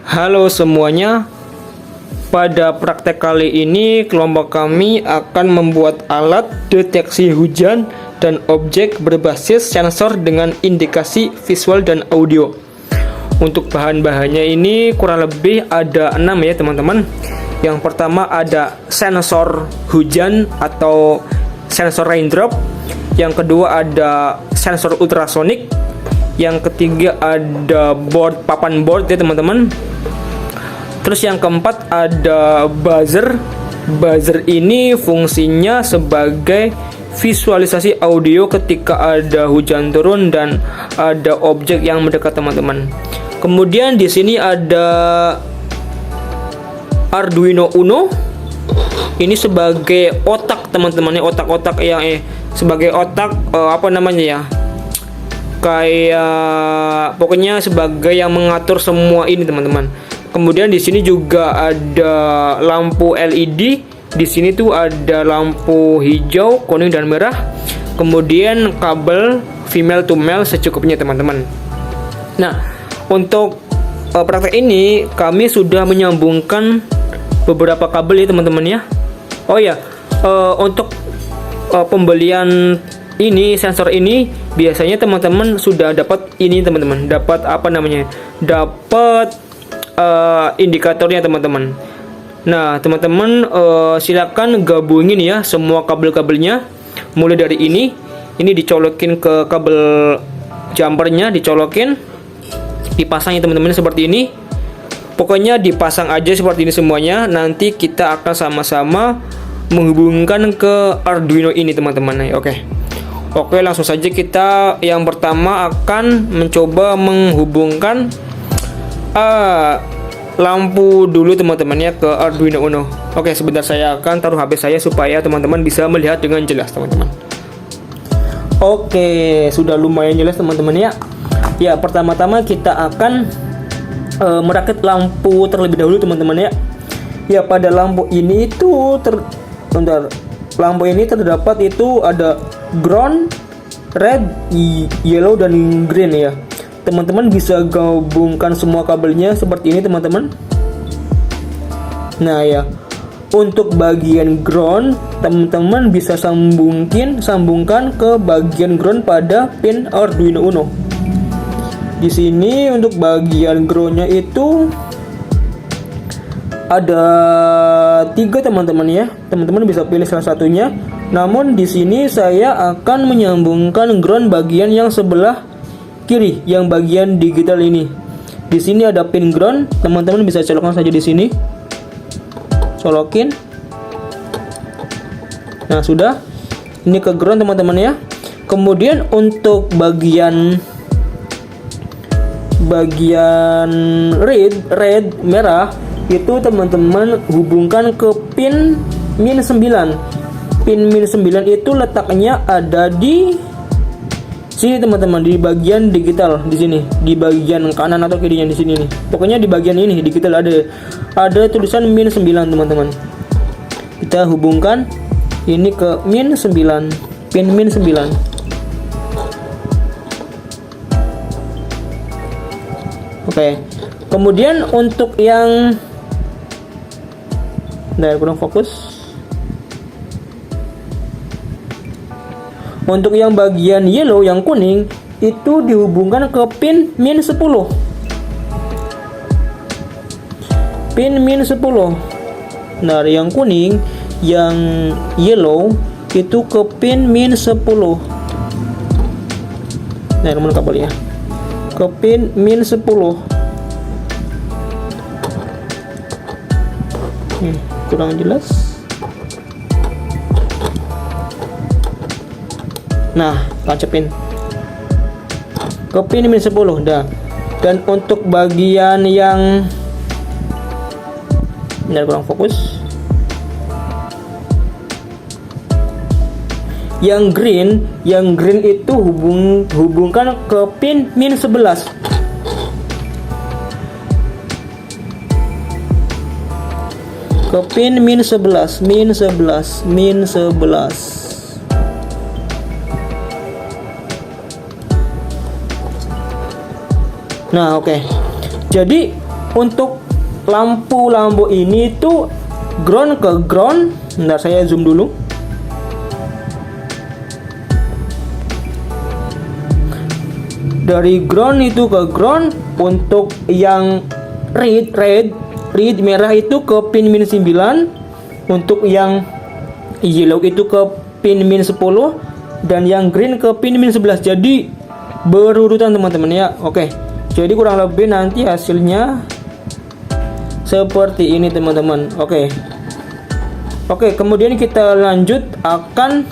Halo semuanya, pada praktek kali ini kelompok kami akan membuat alat deteksi hujan dan objek berbasis sensor dengan indikasi visual dan audio. Untuk bahan-bahannya ini kurang lebih ada 6 ya teman-teman. Yang pertama ada sensor hujan atau sensor raindrop. Yang kedua ada sensor ultrasonik. Yang ketiga ada papan board ya teman-teman. Terus yang keempat ada buzzer. Buzzer ini fungsinya sebagai visualisasi audio ketika ada hujan turun dan ada objek yang mendekat teman-teman. Kemudian di sini ada Arduino Uno. Ini sebagai otak teman-teman, otak-otak yang sebagai otak apa namanya ya? Kayak pokoknya sebagai yang mengatur semua ini teman-teman. Kemudian di sini juga ada lampu LED. Di sini tuh ada lampu hijau, kuning dan merah. Kemudian kabel female to male secukupnya teman-teman. Nah, untuk praktek ini kami sudah menyambungkan beberapa kabel ya teman-teman ya. Oh ya, untuk pembelian ini sensor ini biasanya teman-teman sudah dapat ini teman-teman, dapat apa namanya? Dapat indikatornya teman-teman. Nah, teman-teman silakan gabungin ya semua kabel-kabelnya. Mulai dari ini dicolokin ke kabel jumpernya, dicolokin, dipasang ya teman-teman seperti ini. Pokoknya dipasang aja seperti ini semuanya. Nanti kita akan sama-sama menghubungkan ke Arduino ini teman-teman. Oke, langsung saja kita yang pertama akan mencoba menghubungkan lampu dulu teman-teman ya ke Arduino Uno. Oke, sebentar saya akan taruh HP saya supaya teman-teman bisa melihat dengan jelas teman-teman. Oke, sudah lumayan jelas teman-teman ya. Ya, pertama-tama kita akan merakit lampu terlebih dahulu teman-teman ya. Ya, pada lampu ini itu lampu ini terdapat itu ada ground, red, yellow dan green ya. Teman-teman bisa gabungkan semua kabelnya seperti ini teman-teman. Nah ya, untuk bagian ground teman-teman bisa sambungkan ke bagian ground pada pin Arduino Uno. Di sini untuk bagian groundnya itu ada 3 teman-teman ya. Teman-teman bisa pilih salah satunya. Namun di sini saya akan menyambungkan ground bagian yang sebelah kiri, yang bagian digital ini. Di sini ada pin ground, teman-teman bisa colokkan saja di sini. Colokin. Nah, sudah. Ini ke ground teman-teman ya. Kemudian untuk bagian red merah itu teman-teman hubungkan ke pin min 9. Pin min 9 itu letaknya ada di sini teman-teman, di bagian digital di sini, di bagian kanan atau kirinya di sini nih. Pokoknya di bagian ini digital ada tulisan min 9 teman-teman. Kita hubungkan ini ke min 9, pin min 9. Oke. Kemudian untuk yang kurang fokus. Untuk yang bagian yellow, yang kuning, itu dihubungkan ke pin min 10. Pin min 10. Nah, yang kuning, yang yellow, itu ke pin min 10. Nah, nomor kabelnya. Ke pin min 10. Kurang jelas. Nah, tancepin ke pin min 10 dah. Dan untuk bagian yang kurang fokus, yang green itu hubungkan ke pin min 11. Ke pin min 11. Nah, oke. Jadi untuk lampu-lampu ini tuh ground ke ground. Bentar, saya zoom dulu. Dari ground itu ke ground. Untuk yang red merah itu ke pin min 9. Untuk yang yellow itu ke pin min 10. Dan yang green ke pin min 11. Jadi berurutan teman-teman ya. Oke, jadi kurang lebih nanti hasilnya seperti ini teman-teman. Oke, kemudian kita lanjut akan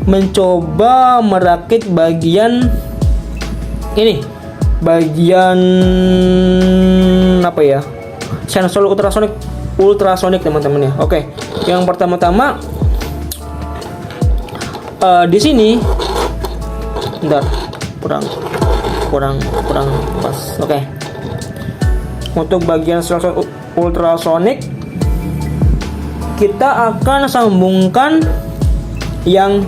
mencoba merakit bagian ini, bagian apa ya, sensor ultrasonik teman-teman ya. Oke, yang pertama-tama di sini, bentar, kurang pas. Oke, untuk bagian sensor ultrasonik kita akan sambungkan yang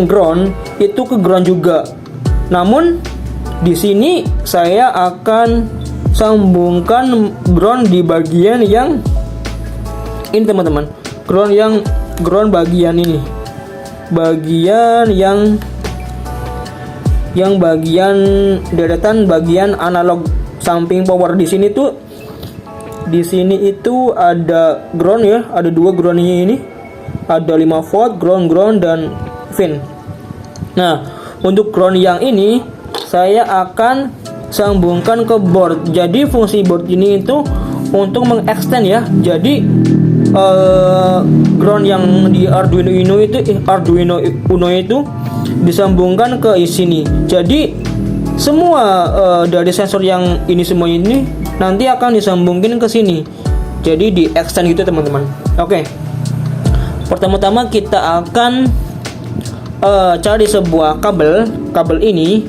ground itu ke ground juga. Namun di sini saya akan sambungkan ground di bagian yang ini teman-teman. Ground bagian ini. Bagian yang bagian deretan bagian analog samping power. Di sini itu ada ground ya, ada 2 groundnya ini. Ada 5 volt ground dan pin. Nah, untuk ground yang ini saya akan sambungkan ke board. Jadi fungsi board ini itu untuk mengextend ya. Jadi ground yang di Arduino Uno itu disambungkan ke sini. Jadi semua dari sensor yang ini semua ini nanti akan disambungkan ke sini. Jadi di extend gitu teman-teman. Oke. Pertama-tama kita akan cari sebuah kabel ini.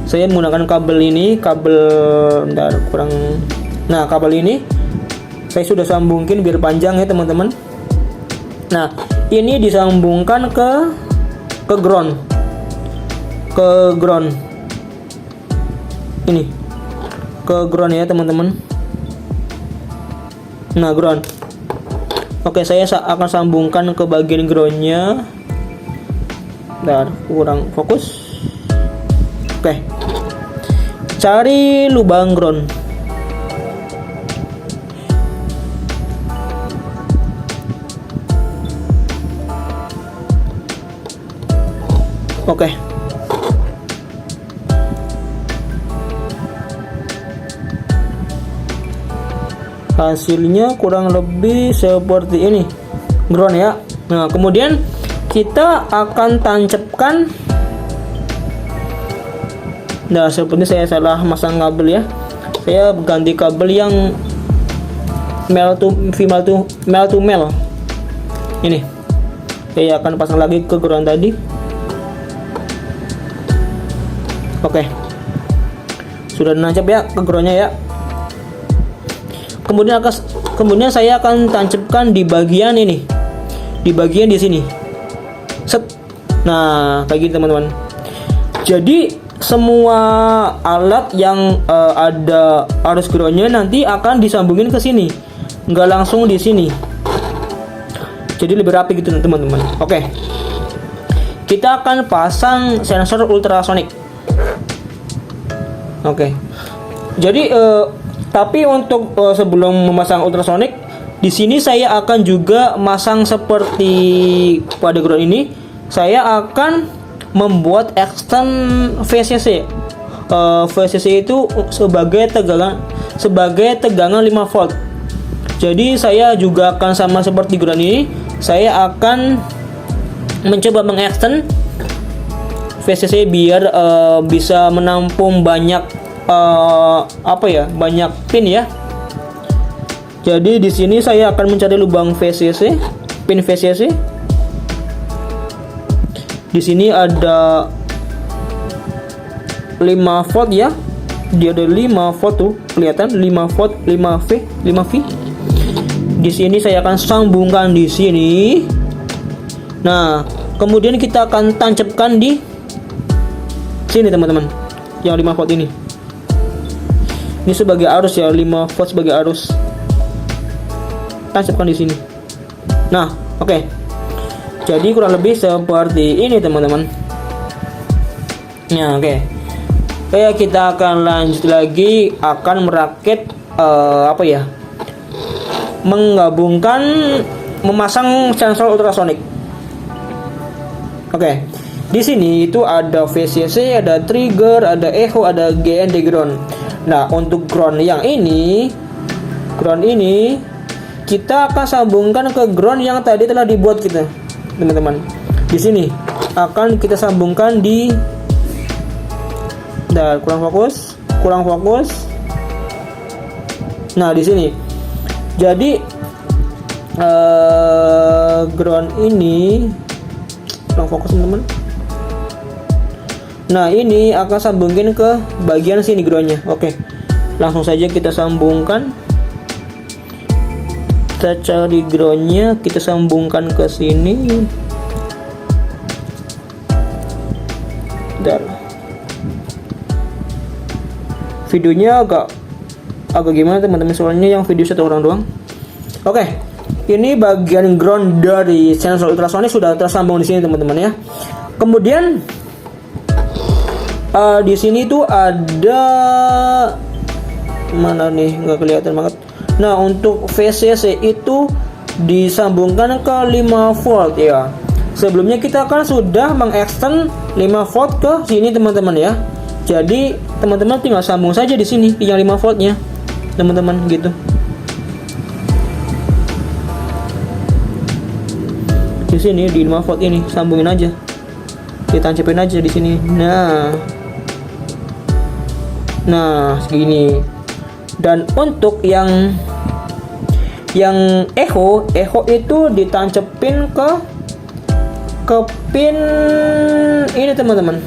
Saya menggunakan kabel ini, nah kabel ini saya sudah sambungin biar panjang ya teman-teman. Nah, ini disambungkan ke ground. Ini ke ground ya teman-teman. Nah, ground. Oke, saya akan sambungkan ke bagian groundnya. Bentar, kurang fokus. Oke, cari lubang ground. Oke, hasilnya kurang lebih seperti ini, ground ya. Nah, kemudian kita akan tancapkan. Nah, seperti saya salah masang kabel ya. Saya ganti kabel yang male to male. Ini. Saya akan pasang lagi ke ground tadi. Oke. Sudah nancap ya ke groundnya ya. Kemudian saya akan tancapkan di bagian ini. Di bagian di sini. Set. Nah, kayak gini teman-teman. Jadi semua alat yang ada arus groundnya nanti akan disambungin ke sini, nggak langsung di sini. Jadi lebih rapi gitu teman-teman. Oke, kita akan pasang sensor ultrasonik. Oke, jadi tapi untuk sebelum memasang ultrasonik, di sini saya akan juga masang seperti pada ground ini. Saya akan membuat extend VCC. VCC itu sebagai tegangan 5 volt. Jadi saya juga akan sama seperti ground ini. Saya akan mencoba mengextend VCC biar bisa menampung banyak banyak pin ya. Jadi di sini saya akan mencari lubang VCC, pin VCC. Di sini ada 5 volt ya. Dia ada 5 volt tuh, kelihatan 5 volt, 5V. Di sini saya akan sambungkan di sini. Nah, kemudian kita akan tancapkan di sini teman-teman. Yang 5 volt ini. Ini sebagai arus ya, 5 volt sebagai arus. Tancapkan di sini. Nah, oke. Jadi kurang lebih seperti ini teman-teman. Nah, oke. Oke, kita akan lanjut lagi, akan merakit menggabungkan, memasang sensor ultrasonik. Oke. Di sini itu ada VCC, ada trigger, ada echo, ada GND ground. Nah, untuk ground ini kita akan sambungkan ke ground yang tadi telah dibuat kita, teman-teman. Di sini akan kita sambungkan di kurang fokus. Nah, di sini. Jadi ground ini kurang fokus, teman-teman. Nah, ini akan sambungin ke bagian sini groundnya. Oke, langsung saja kita sambungkan. Kita cari groundnya, kita sambungkan ke sini. Dan videonya agak gimana teman-teman, soalnya yang video satu orang doang. Oke, ini bagian ground dari sensor ultrasonik sudah tersambung di sini teman-teman ya. Kemudian di sini tuh ada mana nih, nggak kelihatan banget. Nah, untuk VCC itu disambungkan ke 5 volt ya. Sebelumnya kita kan sudah mengextend 5 volt ke sini teman-teman ya. Jadi teman-teman tinggal sambung saja di sini yang 5 voltnya teman-teman gitu. Di sini di 5 volt ini sambungin aja, ditancapin aja di sini. Nah segini. Dan untuk yang echo itu ditancepin ke pin ini teman-teman,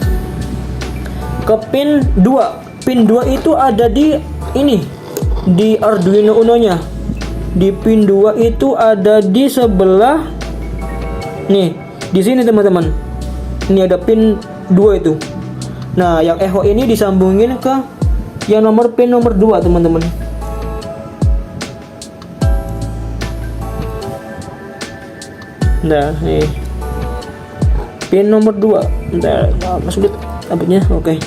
ke pin 2. Pin 2 itu ada di ini, di Arduino Uno nya. Di pin 2 itu ada di sebelah nih, di sini teman-teman. Ini ada pin 2 itu. Nah, yang echo ini disambungin ke yang pin nomor 2 teman-teman. Nah, nih pin nomor 2. Bentar, sulit abutnya. Oke.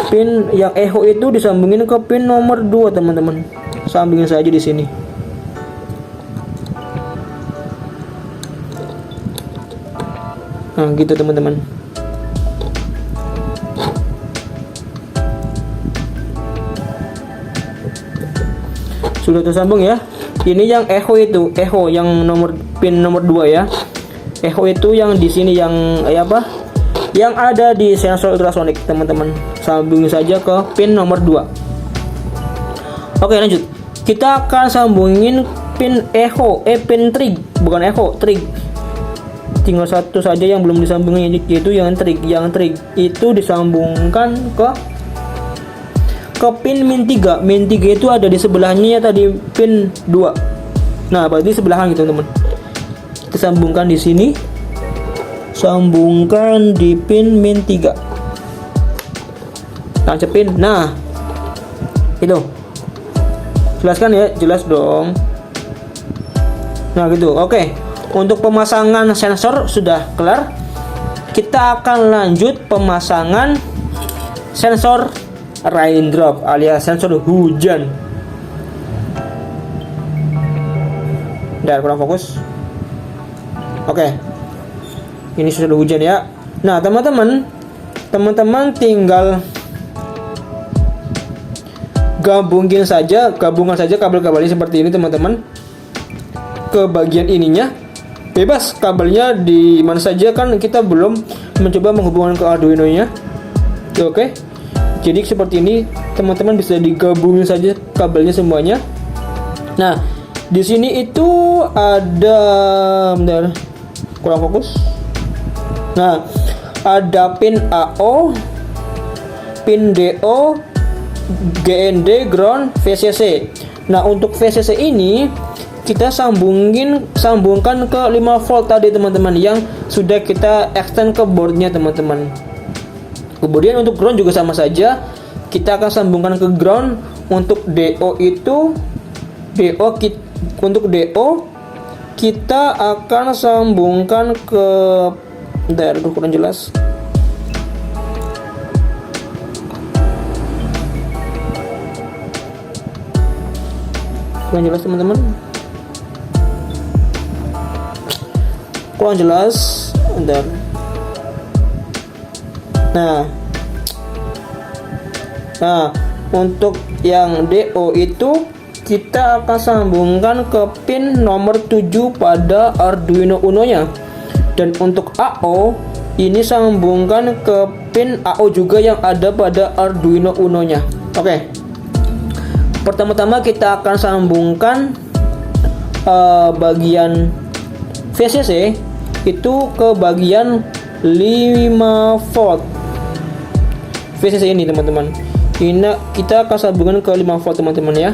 Pin yang echo itu disambungin ke pin nomor 2 teman-teman. Sambungin saja di sini. Nah, gitu teman-teman. Sudah tersambung ya. Ini yang echo itu, echo yang pin nomor 2 ya. Echo itu yang di sini yang yang ada di sensor ultrasonik teman-teman. Sambung saja ke pin nomor 2. Oke, lanjut. Kita akan sambungin pin echo, pin trig, bukan echo, trig. Tinggal satu saja yang belum disambungin, yaitu yang trig. Yang trig itu disambungkan ke pin min 3. Min 3 itu ada di sebelahnya ya, tadi pin 2. Nah, berarti sebelahan gitu teman. Kita sambungkan di sini. Sambungkan di pin min 3. Tancepin. Nah, itu. Jelaskan ya, jelas dong. Nah, gitu. Oke. Untuk pemasangan sensor sudah kelar. Kita akan lanjut pemasangan sensor raindrop alias sensor hujan. Dan kurang fokus. Oke. Ini sensor hujan ya. Nah, teman-teman tinggal gabungkan saja kabel-kabelnya seperti ini teman-teman. Ke bagian ininya bebas kabelnya di mana saja, kan kita belum mencoba menghubungkan ke Arduino nya. Oke. Jadi seperti ini teman-teman, bisa digabungin saja kabelnya semuanya. Nah, di sini itu ada, bentar, kurang fokus. Nah, ada pin AO, pin DO, GND, ground, VCC. Nah, untuk VCC ini kita sambungkan ke 5 volt tadi teman-teman, yang sudah kita extend ke boardnya teman-teman. Kemudian untuk ground juga sama saja, kita akan sambungkan ke ground. Untuk DO itu untuk DO kita akan sambungkan ke, bentar, kurang jelas. Kurang jelas teman-teman. Kurang jelas. Bentar. Nah, untuk yang DO itu kita akan sambungkan ke pin nomor 7 pada Arduino Uno nya. Dan untuk AO ini sambungkan ke pin AO juga yang ada pada Arduino Uno nya. Oke. Pertama-tama kita akan sambungkan bagian VCC itu ke bagian 5 volt. VCC ini teman-teman. Ini kita akan sambungkan ke 5 volt teman-teman ya.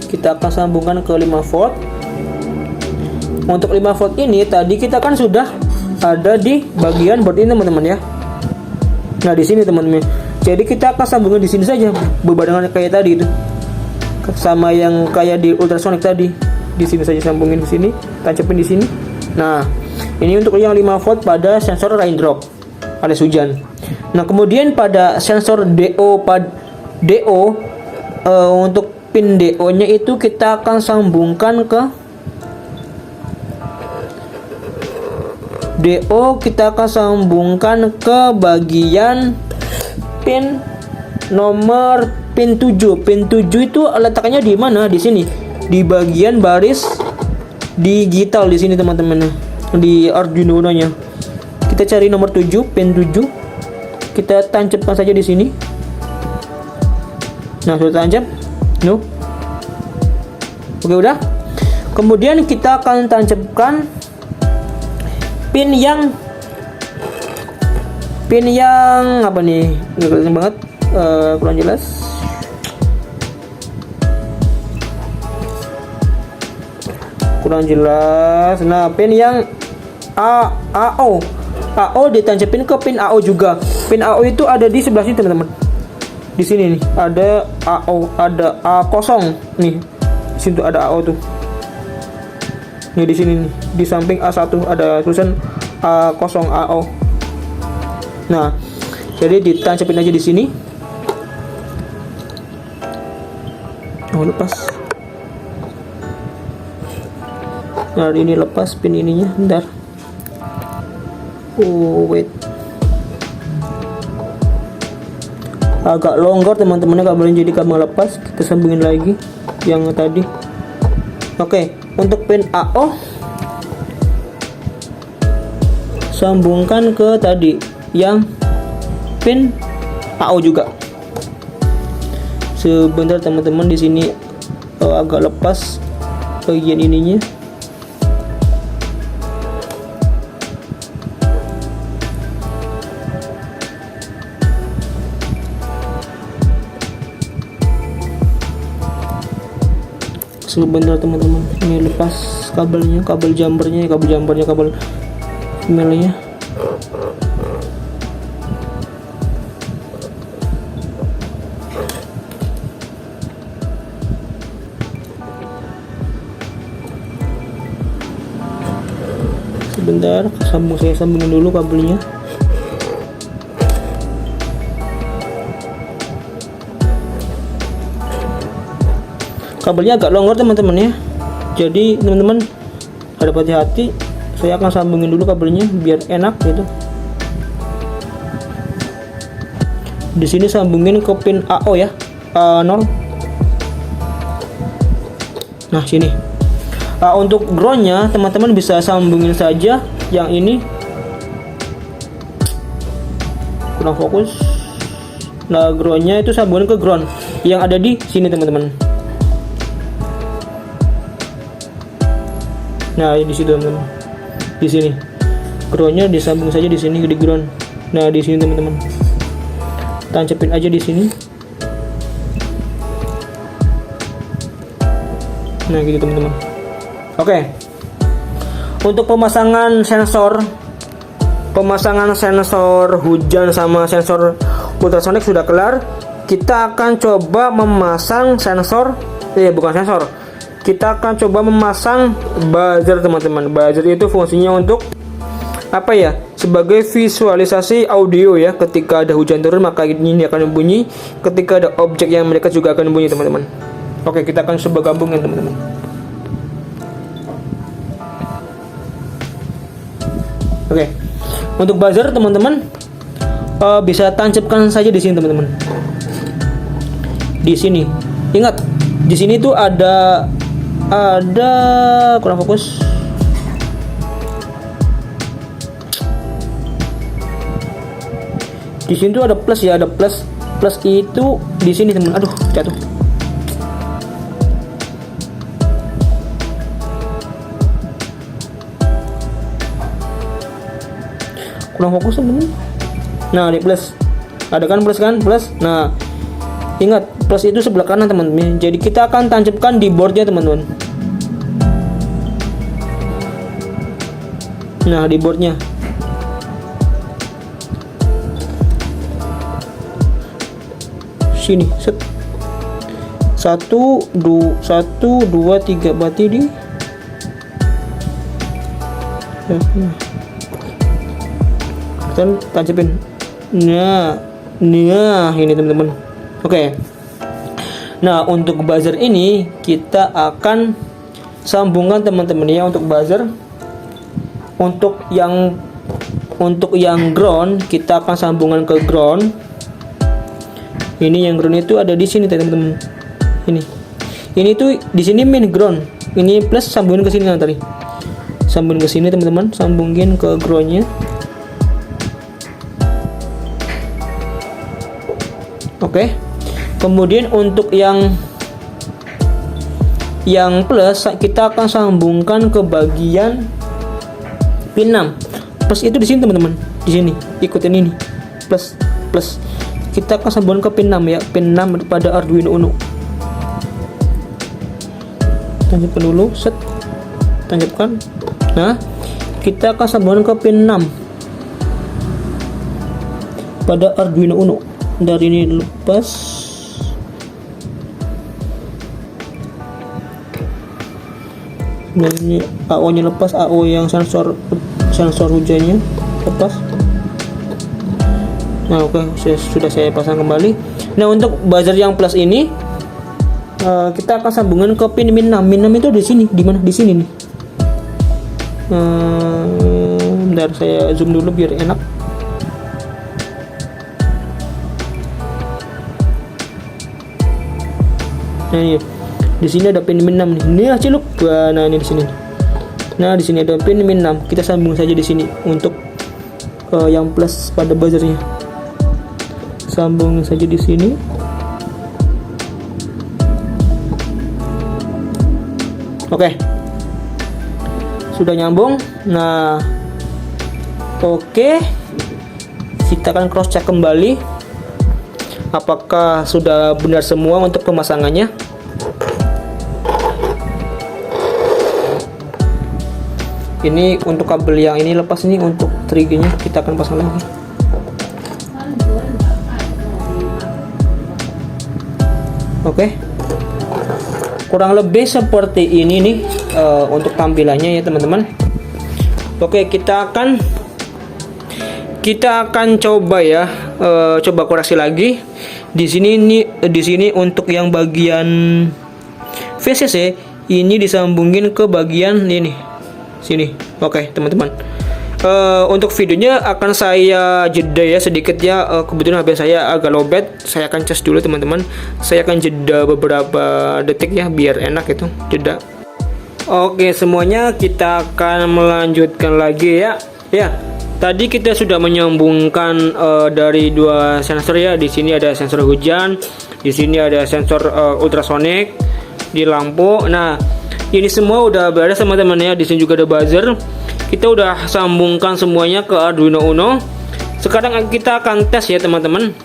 Kita akan sambungkan ke 5 volt. Untuk 5 volt ini tadi kita kan sudah ada di bagian board ini teman-teman ya. Nah, di sini teman-teman. Jadi kita akan sambungkan di sini saja berbarengan kayak tadi itu. Sama yang kayak di ultrasonic tadi. Di sini saja sambungin di sini, tancapin di sini. Nah, ini untuk yang 5 volt pada sensor raindrop alias hujan. Nah, kemudian pada sensor DO untuk pin DO-nya itu kita akan sambungkan ke bagian pin nomor pin 7. Pin 7 itu letaknya di mana? Di sini. Di bagian baris digital di sini teman-teman. Di Arduino Uno-nya. Kita cari nomor 7, pin 7. Kita tancapkan saja di sini. Nah, sudah tancap. No. Oke, udah. Kemudian kita akan tancapkan pin yang apa nih? Nggak kelihatan banget, kurang jelas. Nah, pin yang AO ditancapin ke pin AO juga. Pin AO itu ada di sebelah sini teman-teman. Di sini nih ada AO, ada A0 nih. Di situ ada AO tuh. Nih di sini nih, di samping A1 ada tulisan A0 AO. Nah, jadi ditancapin aja di sini. Oh, lepas. Nah, ini lepas pin ininya, bentar. Oh, wait. Agak longgar teman-teman kabelnya, jadi kabel lepas. Kita sambungin lagi yang tadi. Oke, untuk pin AO sambungkan ke tadi yang pin AO juga. Sebentar teman-teman, di sini agak lepas bagian ininya. Sebentar teman-teman, ini lepas kabelnya, kabel jumpernya, kabel emailnya. Sebentar, saya sambungin dulu kabelnya. Kabelnya agak longgar teman-teman ya, jadi teman-teman harus hati-hati. Saya akan sambungin dulu kabelnya biar enak gitu. Di sini sambungin ke pin AO ya, A0. Nah, sini. Untuk groundnya teman-teman bisa sambungin saja yang ini. Kurang fokus. Nah, groundnya itu sambungin ke ground yang ada di sini teman-teman. Nah, di situ teman-teman. Di sini. Groundnya disambung saja di sini di ground. Nah, di sini teman-teman. Tancapin aja di sini. Nah, gitu teman-teman. Oke. Untuk pemasangan sensor hujan sama sensor ultrasonic sudah kelar. Kita akan coba memasang sensor, bukan sensor. Kita akan coba memasang buzzer teman-teman. Buzzer itu fungsinya untuk apa ya? Sebagai visualisasi audio ya. Ketika ada hujan turun maka ini akan bunyi. Ketika ada objek yang mereka juga akan bunyi teman-teman. Oke, kita akan coba gabungin teman-teman. Oke, untuk buzzer teman-teman bisa tancapkan saja di sini teman-teman. Di sini, ingat di sini tuh ada kurang fokus. Di sini tuh ada plus ya, ada plus itu di sini teman. Aduh, jatuh. Kurang fokus teman. Nah, di plus. Ada kan plus kan? Plus. Nah, ingat plus itu sebelah kanan teman-teman. Jadi kita akan tancapkan di boardnya teman-teman. Nah, di boardnya. Sini, set. 1 2 3 berarti di kita tancapin. Nah, ini teman-teman. Oke. Nah, untuk buzzer ini kita akan sambungkan teman-teman ya, untuk buzzer. Untuk yang ground kita akan sambungkan ke ground. Ini yang ground itu ada di sini teman-teman. Ini tuh di sini main ground. Ini plus sambungin ke sini nanti. Sambungin ke sini teman-teman, sambungin ke groundnya. Oke. Kemudian untuk yang plus kita akan sambungkan ke bagian pin 6. Plus itu di sini teman-teman. Di sini, ikutin ini. Plus. Kita akan sambungkan ke pin 6 ya, pin 6 pada Arduino Uno. Tancapkan dulu, set. Tancapkan. Nah, kita akan sambungkan ke pin 6 pada Arduino Uno. Dari ini lepas. Dan ini AO nya lepas, AO yang sensor hujannya lepas. Nah, oke, sudah saya pasang kembali. Nah, untuk buzzer yang plus ini kita akan sambungkan ke pin min 6. Min 6 itu di sini, di mana? Di sini nih. Bentar saya zoom dulu biar enak. Nah, ini di sini ada pin min 6 nih. Ini ciluk. Nah, ini di sini. Nah, di sini ada pin min 6. Kita sambung saja di sini untuk yang plus pada buzzernya. Sambung saja di sini. Oke. Sudah nyambung. Nah, oke. Kita akan cross check kembali apakah sudah benar semua untuk pemasangannya. Ini untuk kabel yang ini lepas, ini untuk triggernya kita akan pasang lagi. Oke. Kurang lebih seperti ini nih untuk tampilannya ya teman-teman. Oke, kita akan coba ya, coba koreksi lagi. Di sini untuk yang bagian VCC ini disambungin ke bagian ini sini. Oke teman-teman, untuk videonya akan saya jeda ya sedikit ya. Kebetulan HP saya agak lowbat, saya akan cas dulu teman-teman. Saya akan jeda beberapa detik ya biar enak itu jeda. Oke, semuanya kita akan melanjutkan lagi ya. Tadi kita sudah menyambungkan dari dua sensor ya. Di sini ada sensor hujan, di sini ada sensor ultrasonic di lampu. Nah, ini semua udah beres teman-teman ya. Di sini juga ada buzzer. Kita udah sambungkan semuanya ke Arduino Uno. Sekarang kita akan tes ya teman-teman.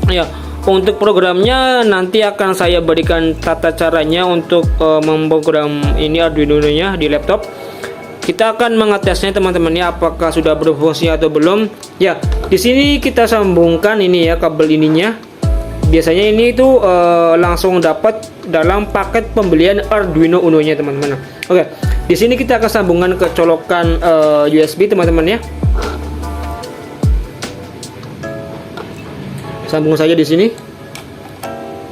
Ya, untuk programnya nanti akan saya berikan tata caranya untuk memprogram ini Arduino Uno-nya di laptop. kita akan mengetesnya teman-teman ya, apakah sudah berfungsi atau belum. Ya, di sini kita sambungkan ini ya kabel ininya. Biasanya ini itu langsung dapat dalam paket pembelian Arduino Uno-nya teman-teman. Oke, di sini kita akan sambungkan ke colokan USB teman-teman ya. Sambung saja di sini.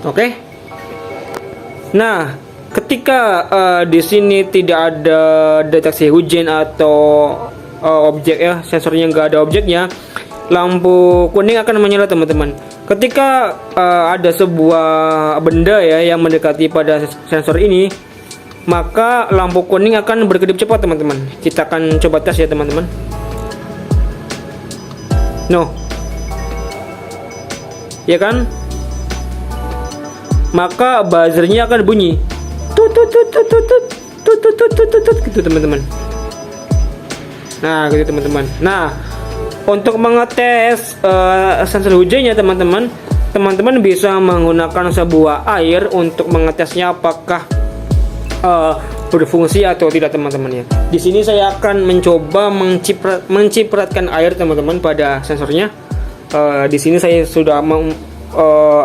Oke. Nah, ketika di sini tidak ada deteksi hujan atau objek ya, sensornya nggak ada objeknya, lampu kuning akan menyala teman-teman. Ketika ada sebuah benda ya yang mendekati pada sensor ini, maka lampu kuning akan berkedip cepat teman-teman. Kita akan coba tes ya teman-teman. No, ya kan? Maka buzzernya akan bunyi tut tut tut tut tut tut tut tut tut tut tut gitu teman-teman. Nah, gitu teman-teman. Nah, untuk mengetes sensor hujannya teman-teman, teman-teman bisa menggunakan sebuah air untuk mengetesnya apakah berfungsi atau tidak teman-teman ya. Di sini saya akan mencoba mencipratkan air teman-teman pada sensornya. Di sini saya sudah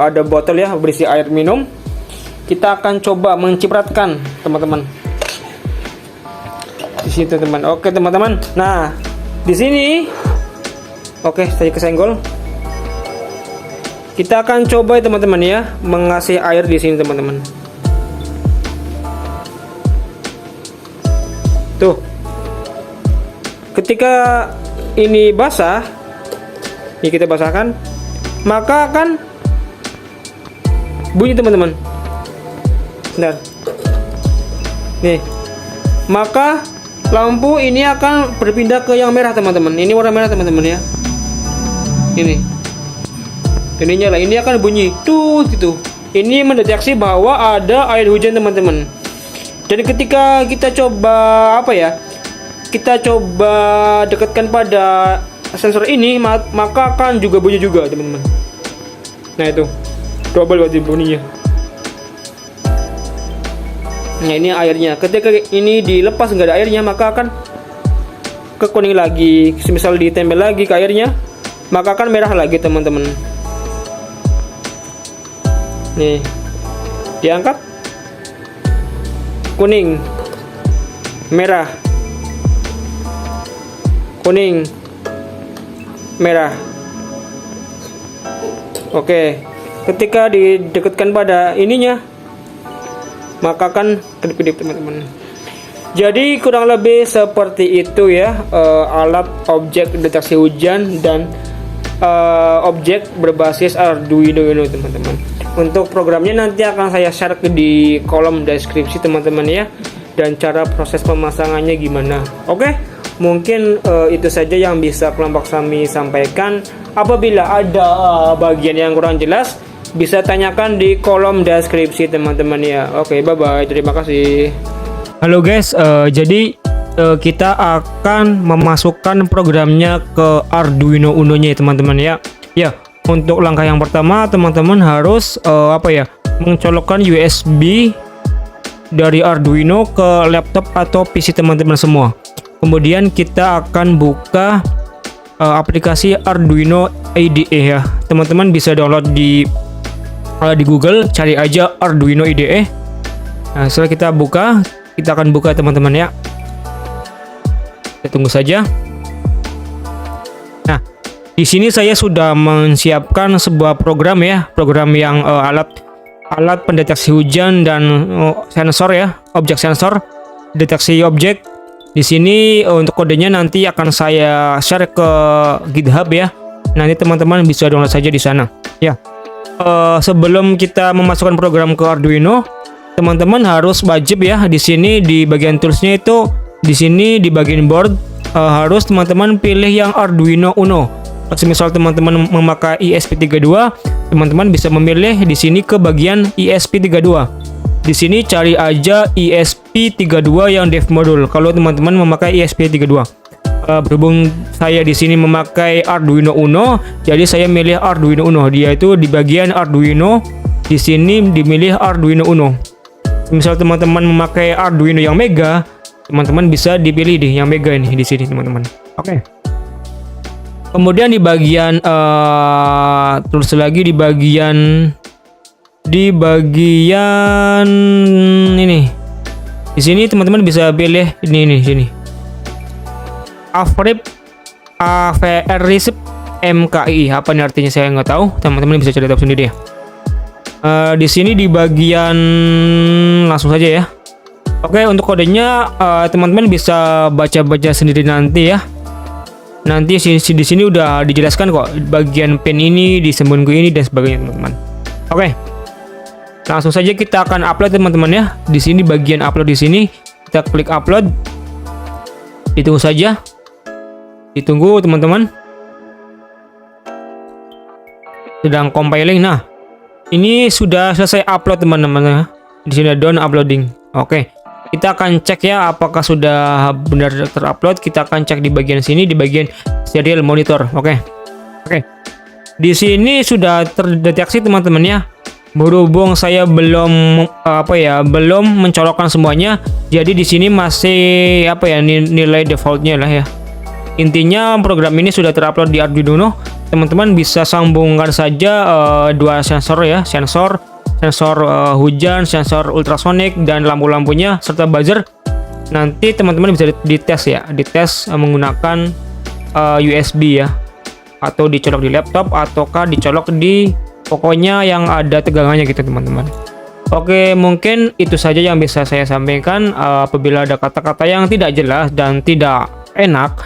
ada botol ya berisi air minum. Kita akan coba mencipratkan teman-teman. Di sini teman-teman. Oke teman-teman. Nah, di sini oke, saya kesenggol. Kita akan coba ya teman-teman ya, mengasih air di sini teman-teman. Tuh. Ketika ini basah, ini kita basahkan, maka akan bunyi teman-teman. Bentar. Nih. Maka lampu ini akan berpindah ke yang merah teman-teman. Ini warna merah teman-teman ya. Ini nyala, ini akan bunyi tut gitu. Ini mendeteksi bahwa ada air hujan teman-teman. Dan ketika kita coba kita coba dekatkan pada sensor ini, maka akan juga bunyi juga teman-teman. Nah itu double berarti bunyinya. Nah ini airnya. Ketika ini dilepas nggak ada airnya, maka akan ke kuning lagi. Misal ditempel lagi ke airnya, maka akan merah lagi teman-teman. Nih, diangkat, kuning, merah, kuning, merah. Oke, ketika didekatkan pada ininya, maka akan kedip-kedip teman-teman. Jadi kurang lebih seperti itu ya, alat objek deteksi hujan dan objek berbasis Arduino Uno teman-teman. Untuk programnya nanti akan saya share di kolom deskripsi teman-teman ya, dan cara proses pemasangannya gimana. Oke, mungkin itu saja yang bisa kelompok kami sampaikan. Apabila ada bagian yang kurang jelas, bisa tanyakan di kolom deskripsi teman-teman ya. Oke, bye bye, terima kasih. Halo guys, jadi kita akan memasukkan programnya ke Arduino Uno-nya teman-teman ya. Ya, untuk langkah yang pertama teman-teman harus mencolokkan USB dari Arduino ke laptop atau PC teman-teman semua. Kemudian kita akan buka aplikasi Arduino IDE ya. Teman-teman bisa download di Google, cari aja Arduino IDE. Nah, setelah kita buka, kita akan buka teman-teman ya. Kita tunggu saja. Nah, di sini saya sudah menyiapkan sebuah program ya, program yang alat pendeteksi hujan dan sensor ya, objek sensor, deteksi objek. Di sini untuk kodenya nanti akan saya share ke GitHub ya. Nanti teman-teman bisa download saja di sana. Ya. Sebelum kita memasukkan program ke Arduino, teman-teman harus wajib ya di sini di bagian toolsnya itu, di sini di bagian board harus teman-teman pilih yang Arduino Uno. Misal teman-teman memakai ESP32, teman-teman bisa memilih di sini ke bagian ESP32. Di sini cari aja ESP32 yang dev module kalau teman-teman memakai ESP32. Berhubung saya di sini memakai Arduino Uno, jadi saya milih Arduino Uno. Dia itu di bagian Arduino, di sini dimilih Arduino Uno. Misal teman-teman memakai Arduino yang Mega, teman-teman bisa dipilih deh yang mega ini di sini teman-teman. Oke. Kemudian di bagian terus lagi di bagian ini. Di sini teman-teman bisa pilih ini sini. AVR Receipt MKI. Apa nih artinya saya nggak tahu. Teman-teman bisa cari tahu sendiri ya. Di sini di bagian langsung saja ya. Oke, untuk kodenya teman-teman bisa baca-baca sendiri nanti ya. Nanti di sini udah dijelaskan kok bagian pin ini, disembunyikan ini dan sebagainya teman-teman. Oke. Langsung saja kita akan upload teman-teman ya. Di sini bagian upload di sini kita klik upload. Ditunggu saja. Ditunggu teman-teman. Sedang compiling. Nah, ini sudah selesai upload teman-teman ya. Di sini done uploading. Oke. Kita akan cek ya apakah sudah benar terupload. Kita akan cek di bagian sini di bagian serial monitor. Oke. Di sini sudah terdeteksi teman-teman ya. Berhubung saya belum belum mencolokkan semuanya. Jadi di sini masih nilai defaultnya lah ya. Intinya program ini sudah terupload di Arduino. Teman-teman bisa sambungkan saja dua sensor ya, sensor hujan, sensor ultrasonik, dan lampu-lampunya serta buzzer. Nanti teman-teman bisa dites menggunakan USB ya, atau dicolok di laptop ataukah dicolok di pokoknya yang ada tegangannya gitu teman-teman. Oke, mungkin itu saja yang bisa saya sampaikan. Apabila ada kata-kata yang tidak jelas dan tidak enak,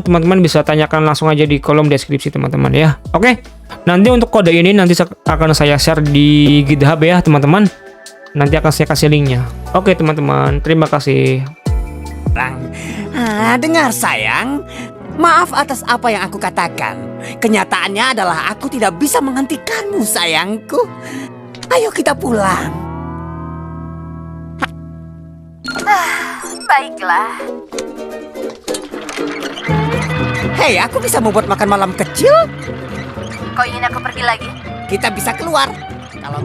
teman-teman bisa tanyakan langsung aja di kolom deskripsi teman-teman ya. Oke. Nanti untuk kode ini nanti akan saya share di GitHub ya teman-teman. Nanti akan saya kasih linknya. Oke teman-teman, terima kasih. Dengar sayang, maaf atas apa yang aku katakan. Kenyataannya adalah aku tidak bisa menghentikanmu sayangku. Ayo kita pulang. Baiklah. Hei, aku bisa membuat makan malam kecil. Kau ingin aku pergi lagi? Kita bisa keluar. Kalau